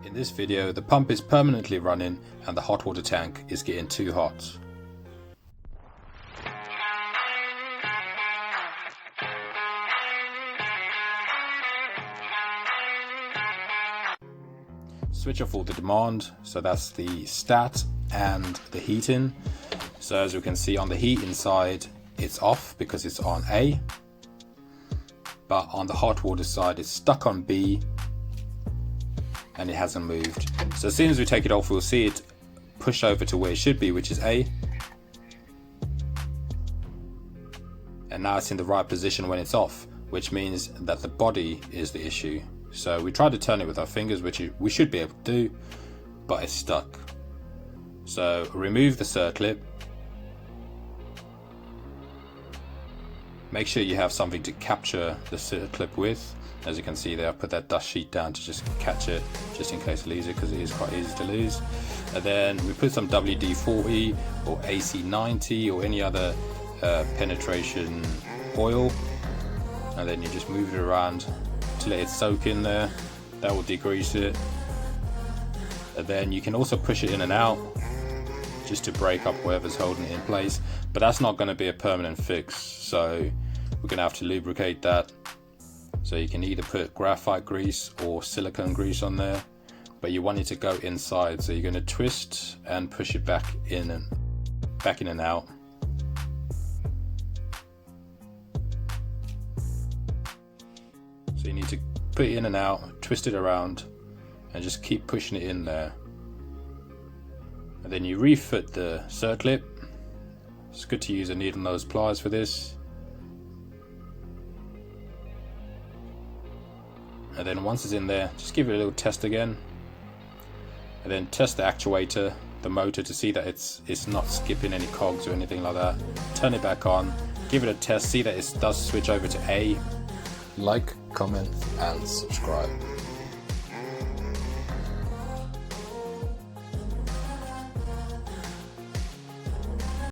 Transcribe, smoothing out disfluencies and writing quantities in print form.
In this video, the pump is permanently running and the hot water tank is getting too hot. Switch off all the demand, so that's the stat and the heating. So as you can see on the heating side, it's off because it's on A, but on the hot water side it's stuck on B and it hasn't moved. So as soon as we take it off, we'll see it push over to where it should be, which is A, and now it's in the right position when it's off, which means that the body is the issue. So we try to turn it with our fingers, which we should be able to do, but it's stuck. So remove the circlip. Make sure you have something to capture the circlip with. As you can see there, I put that dust sheet down to just catch it, just in case I lose it, because it is quite easy to lose. And then we put some WD-40 or AC-90 or any other penetration oil, and then you just move it around to let it soak in there. That will degrease it. And then you can also push it in and out just to break up whatever's holding it in place, but that's not going to be a permanent fix, so we're going to have to lubricate that. So you can either put graphite grease or silicone grease on there, but you want it to go inside, so you're going to twist and push it back in and out. So you need to put it in and out, twist it around, and just keep pushing it in there. And then you refit the circlip. It's good to use a needle nose pliers for this. And then once it's in there, just give it a little test again. And then test the actuator, the motor, to see that it's not skipping any cogs or anything like that. Turn it back on, give it a test, see that it does switch over to A. Like, comment and subscribe.